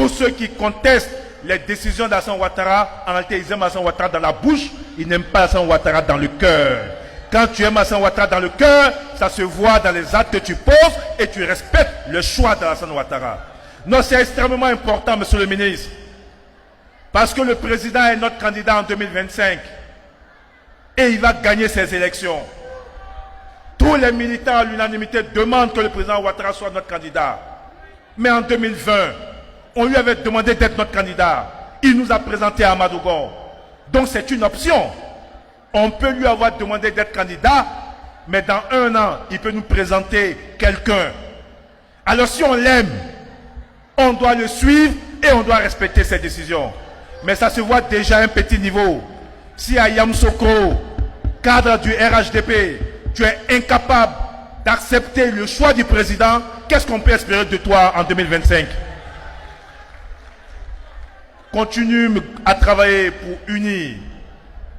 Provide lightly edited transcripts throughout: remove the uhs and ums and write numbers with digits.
Tous ceux qui contestent les décisions d'Alassane Ouattara, en réalité, ils aiment Alassane Ouattara dans la bouche, ils n'aiment pas Alassane Ouattara dans le cœur. Quand tu aimes Alassane Ouattara dans le cœur, ça se voit dans les actes que tu poses et tu respectes le choix d'Alassane Ouattara. Non, c'est extrêmement important, monsieur le ministre, parce que le président est notre candidat en 2025 et il va gagner ces élections. Tous les militants à l'unanimité demandent que le président Ouattara soit notre candidat. Mais en 2020, on lui avait demandé d'être notre candidat. Il nous a présenté à Amadougon. Donc c'est une option. On peut lui avoir demandé d'être candidat, mais dans 1 an, il peut nous présenter quelqu'un. Alors si on l'aime, on doit le suivre et on doit respecter ses décisions. Mais ça se voit déjà à un petit niveau. Si à Yamoussoukro, cadre du RHDP, tu es incapable d'accepter le choix du président, qu'est-ce qu'on peut espérer de toi en 2025? Continue à travailler pour unir.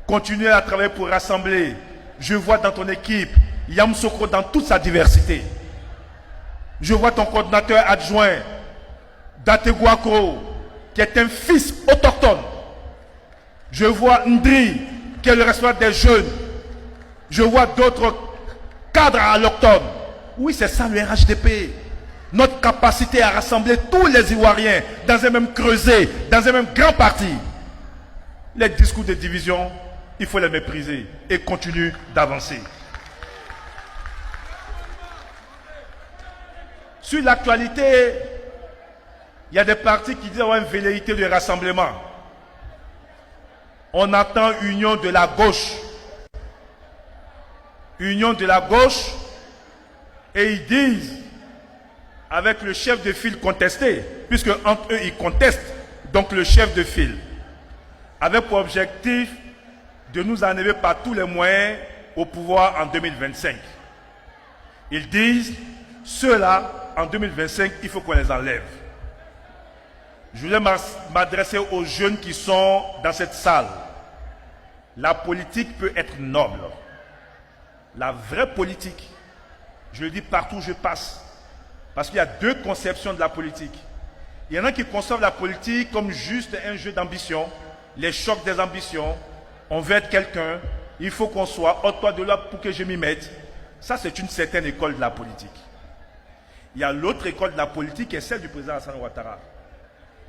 Continue à travailler pour rassembler. Je vois dans ton équipe Yamoussoukro dans toute sa diversité. Je vois ton coordinateur adjoint, Dategouakro, qui est un fils autochtone. Je vois Ndri, qui est le responsable des jeunes. Je vois d'autres cadres allochtones. Oui, c'est ça le RHDP. Notre capacité à rassembler tous les Ivoiriens dans un même creuset, dans un même grand parti. Les discours de division, il faut les mépriser et continuer d'avancer. Sur l'actualité, il y a des partis qui disent avoir une velléité de rassemblement. On attend union de la gauche. Union de la gauche, et ils disent, avec le chef de file contesté, puisque entre eux ils contestent, donc le chef de file, avec pour objectif de nous enlever par tous les moyens au pouvoir en 2025. Ils disent, ceux-là, en 2025, il faut qu'on les enlève. Je voulais m'adresser aux jeunes qui sont dans cette salle. La politique peut être noble. La vraie politique, je le dis partout où je passe, parce qu'il y a 2 conceptions de la politique. Il y en a qui conçoivent la politique comme juste un jeu d'ambition, les chocs des ambitions. On veut être quelqu'un, il faut qu'on soit, ôte-toi de là pour que je m'y mette. Ça, c'est une certaine école de la politique. Il y a l'autre école de la politique qui est celle du président Alassane Ouattara,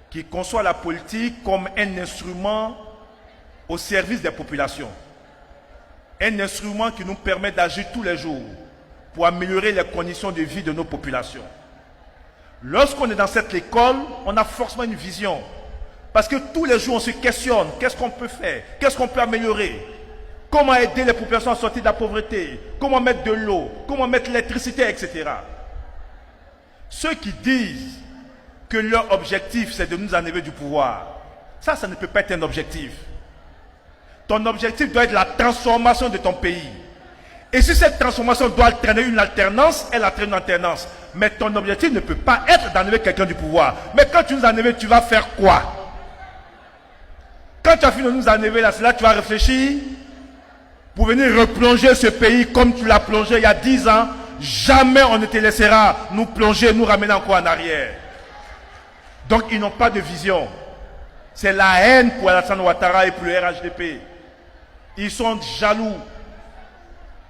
qui conçoit la politique comme un instrument au service des populations. Un instrument qui nous permet d'agir tous les jours pour améliorer les conditions de vie de nos populations. Lorsqu'on est dans cette école, on a forcément une vision. Parce que tous les jours, on se questionne. Qu'est-ce qu'on peut faire? Qu'est-ce qu'on peut améliorer? Comment aider les populations à sortir de la pauvreté? Comment mettre de l'eau? Comment mettre l'électricité, etc. Ceux qui disent que leur objectif, c'est de nous enlever du pouvoir, ça ne peut pas être un objectif. Ton objectif doit être la transformation de ton pays. Et si cette transformation doit entraîner une alternance, elle entraîne une alternance. Mais ton objectif ne peut pas être d'enlever quelqu'un du pouvoir. Mais quand tu nous enlèves, tu vas faire quoi? Quand tu as fini de nous enlever, là, c'est là que tu vas réfléchir pour venir replonger ce pays comme tu l'as plongé il y a 10 ans. Jamais on ne te laissera nous plonger, nous ramener encore en arrière. Donc ils n'ont pas de vision. C'est la haine pour Alassane Ouattara et pour le RHDP. Ils sont jaloux.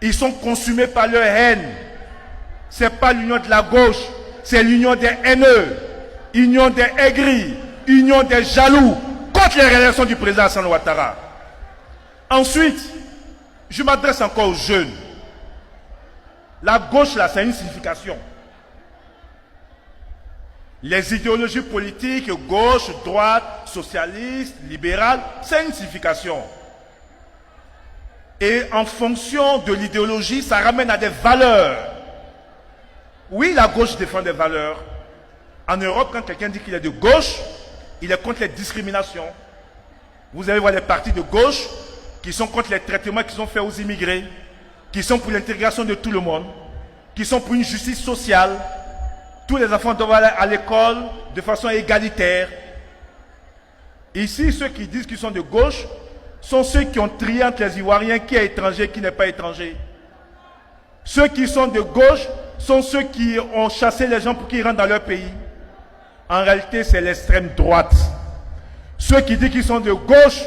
Ils sont consumés par leur haine. Ce n'est pas l'union de la gauche, c'est l'union des haineux, union des aigris, union des jaloux contre les réélections du président Alassane Ouattara. Ensuite, je m'adresse encore aux jeunes. La gauche, là, c'est une signification. Les idéologies politiques, gauche, droite, socialiste, libérale, c'est une signification. Et en fonction de l'idéologie, ça ramène à des valeurs. Oui, la gauche défend des valeurs. En Europe, quand quelqu'un dit qu'il est de gauche, il est contre les discriminations. Vous allez voir les partis de gauche qui sont contre les traitements qui sont faits aux immigrés, qui sont pour l'intégration de tout le monde, qui sont pour une justice sociale. Tous les enfants doivent aller à l'école de façon égalitaire. Ici, ceux qui disent qu'ils sont de gauche sont ceux qui ont trié entre les Ivoiriens, qui est étranger, qui n'est pas étranger. Ceux qui sont de gauche sont ceux qui ont chassé les gens pour qu'ils rentrent dans leur pays. en réalité, c'est l'extrême droite. Ceux qui disent qu'ils sont de gauche,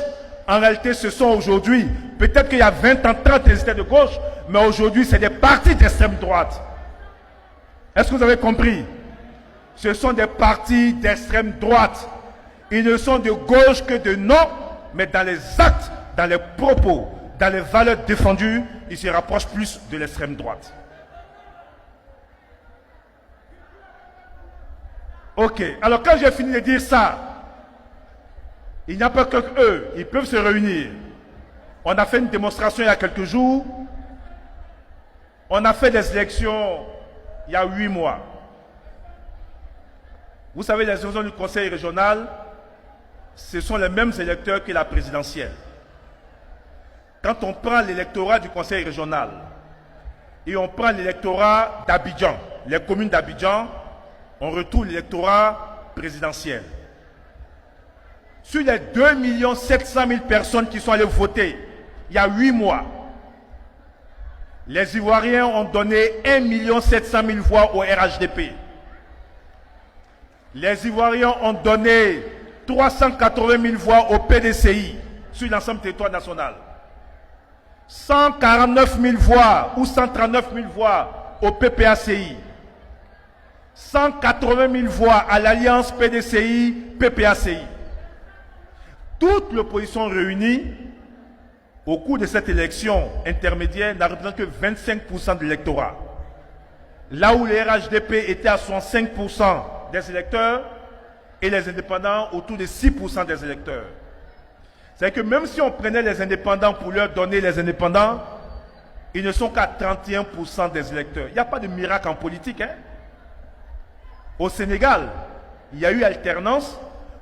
en réalité, ce sont aujourd'hui, peut-être qu'il y a 20 ans, 30 ans, ils étaient de gauche, mais aujourd'hui, c'est des partis d'extrême droite. Est-ce que vous avez compris? Ce sont des partis d'extrême droite. Ils ne sont de gauche que de nom, mais dans les actes, dans les propos, dans les valeurs défendues, ils se rapprochent plus de l'extrême droite. Ok, alors quand j'ai fini de dire ça, il n'y a pas que eux, ils peuvent se réunir. On a fait une démonstration il y a quelques jours. On a fait des élections il y a 8 mois. Vous savez, les élections du conseil régional, ce sont les mêmes électeurs que la présidentielle. Quand on prend l'électorat du conseil régional et on prend l'électorat d'Abidjan, les communes d'Abidjan, on retrouve l'électorat présidentiel. Sur les 2 700 000 personnes qui sont allées voter il y a 8 mois, les Ivoiriens ont donné 1 700 000 voix au RHDP. Les Ivoiriens ont donné 380 000 voix au PDCI sur l'ensemble du territoire national. 149 000 voix ou 139 000 voix au PPACI. 180 000 voix à l'alliance PDCI-PPACI. Toute l'opposition réunie au cours de cette élection intermédiaire n'a représenté que 25% de l'électorat. Là où les RHDP étaient à 65% des électeurs et les indépendants autour de 6% des électeurs. C'est-à-dire que même si on prenait les indépendants pour leur donner les indépendants, ils ne sont qu'à 31% des électeurs. Il n'y a pas de miracle en politique. Au Sénégal, il y a eu alternance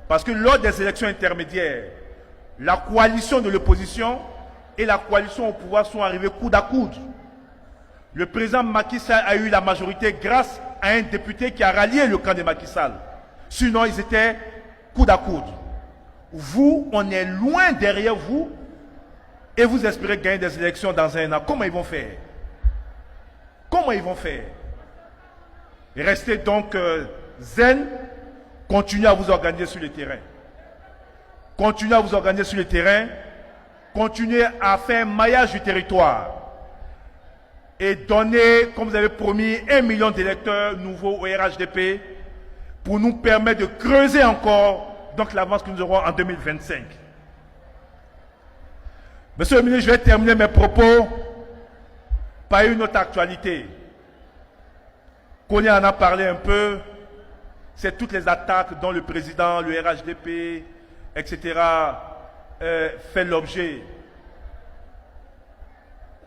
parce que lors des élections intermédiaires, la coalition de l'opposition et la coalition au pouvoir sont arrivés coude à coude. Le président Macky Sall a eu la majorité grâce à un député qui a rallié le camp de Macky Sall. Sinon, ils étaient coude à coude. Vous, on est loin derrière vous et vous espérez gagner des élections dans un an. Comment ils vont faire? Comment ils vont faire? Restez donc zen, continuez à vous organiser sur le terrain. Continuez à vous organiser sur le terrain, continuez à faire un maillage du territoire et donner, comme vous avez promis, 1 million d'électeurs nouveaux au RHDP pour nous permettre de creuser encore donc l'avance que nous aurons en 2025. Monsieur le ministre, je vais terminer mes propos par une autre actualité. Kony en a parlé un peu, c'est toutes les attaques dont le président, le RHDP, etc. fait l'objet.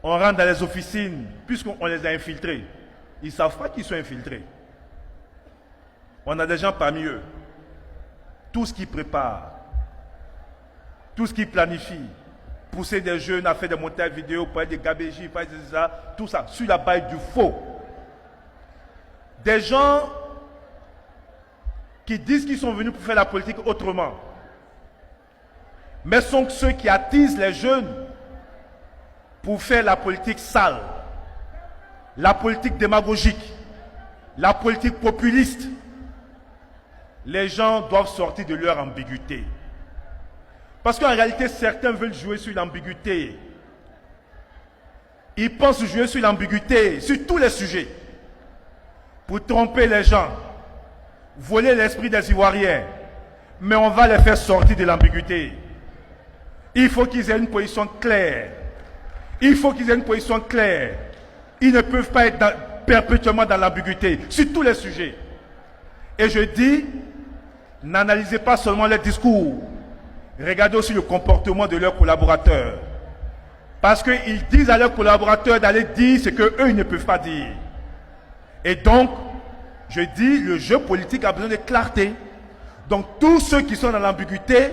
On rentre dans les officines, puisqu'on les a infiltrés. Ils ne savent pas qu'ils sont infiltrés. On a des gens parmi eux. Tout ce qu'ils préparent, tout ce qu'ils planifient, pousser des jeunes à faire des montages vidéo, faire des gabégies, faire ça, tout ça, sur la base du faux. Des gens qui disent qu'ils sont venus pour faire la politique autrement, mais sont ceux qui attisent les jeunes pour faire la politique sale, la politique démagogique, la politique populiste. Les gens doivent sortir de leur ambiguïté. Parce qu'en réalité, certains veulent jouer sur l'ambiguïté. Ils pensent jouer sur l'ambiguïté, sur tous les sujets, pour tromper les gens, voler l'esprit des Ivoiriens. Mais on va les faire sortir de l'ambiguïté. Il faut qu'ils aient une position claire. Il faut qu'ils aient une position claire. Ils ne peuvent pas être perpétuellement dans l'ambiguïté, sur tous les sujets. Et je dis, n'analysez pas seulement les discours. Regardez aussi le comportement de leurs collaborateurs. Parce qu'ils disent à leurs collaborateurs d'aller dire ce qu'eux, ils ne peuvent pas dire. Et donc, je dis, le jeu politique a besoin de clarté. Donc, tous ceux qui sont dans l'ambiguïté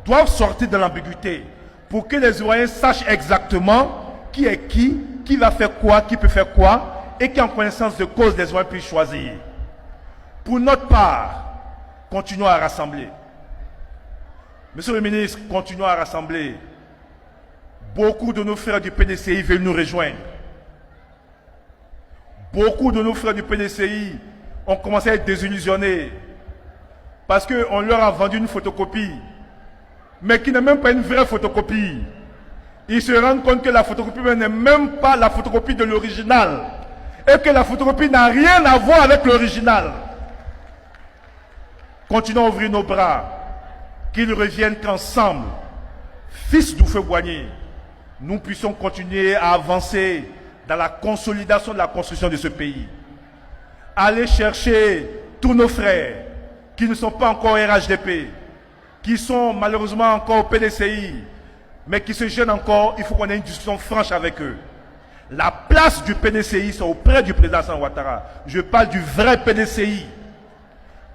doivent sortir de l'ambiguïté pour que les Ivoiriens sachent exactement qui est qui va faire quoi, qui peut faire quoi, et qu'en connaissance de cause, les Ivoiriens puissent choisir. Pour notre part, continuons à rassembler. Monsieur le ministre, continuons à rassembler. Beaucoup de nos frères du PDCI veulent nous rejoindre. Beaucoup de nos frères du PDCI ont commencé à être désillusionnés parce qu'on leur a vendu une photocopie, mais qui n'est même pas une vraie photocopie. Ils se rendent compte que la photocopie n'est même pas la photocopie de l'original, et que la photocopie n'a rien à voir avec l'original. Continuons à ouvrir nos bras, qu'ils reviennent qu'ensemble, fils d'Houphouët-Boigny, nous puissions continuer à avancer dans la consolidation de la construction de ce pays. Aller chercher tous nos frères qui ne sont pas encore au RHDP, qui sont malheureusement encore au PDCI, mais qui se gênent encore. Il faut qu'on ait une discussion franche avec eux. La place du PDCI, c'est auprès du président Alassane Ouattara. Je parle du vrai PDCI.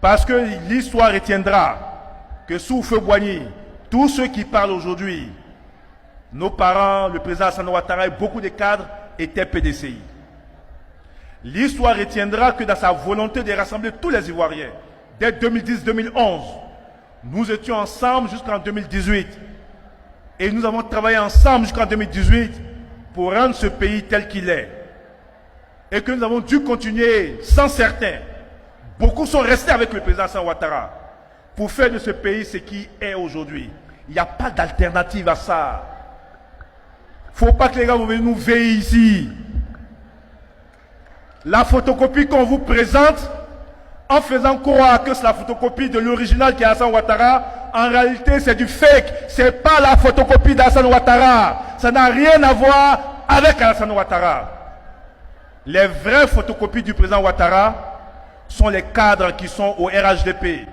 Parce que l'histoire retiendra que sous Houphouët-Boigny, tous ceux qui parlent aujourd'hui, nos parents, le président Alassane Ouattara et beaucoup de cadres étaient PDCI. L'histoire retiendra que dans sa volonté de rassembler tous les Ivoiriens, dès 2010-2011, nous étions ensemble jusqu'en 2018. Et nous avons travaillé ensemble jusqu'en 2018 pour rendre ce pays tel qu'il est. Et que nous avons dû continuer sans certains. Beaucoup sont restés avec le président Alassane Ouattara pour faire de ce pays ce qui est aujourd'hui. Il n'y a pas d'alternative à ça. Il ne faut pas que les gars viennent nous veiller ici. La photocopie qu'on vous présente, en faisant croire que c'est la photocopie de l'original qui est Alassane Ouattara, en réalité c'est du fake. Ce n'est pas la photocopie d'Alassane Ouattara. Ça n'a rien à voir avec Alassane Ouattara. Les vraies photocopies du président Ouattara sont les cadres qui sont au RHDP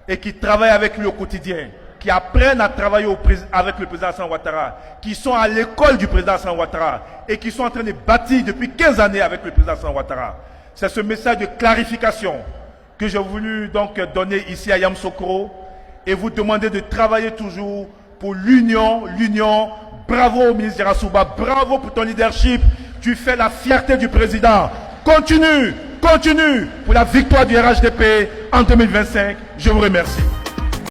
et qui travaillent avec lui au quotidien, qui apprennent à travailler avec le président Alassane Ouattara, qui sont à l'école du président Alassane Ouattara et qui sont en train de bâtir depuis 15 années avec le président Alassane Ouattara. C'est ce message de clarification que j'ai voulu donc donner ici à Yamoussoukro et vous demander de travailler toujours pour l'union. Bravo au ministre Yarasouba, bravo pour ton leadership. Tu fais la fierté du président. Continue pour la victoire du RHDP en 2025. Je vous remercie.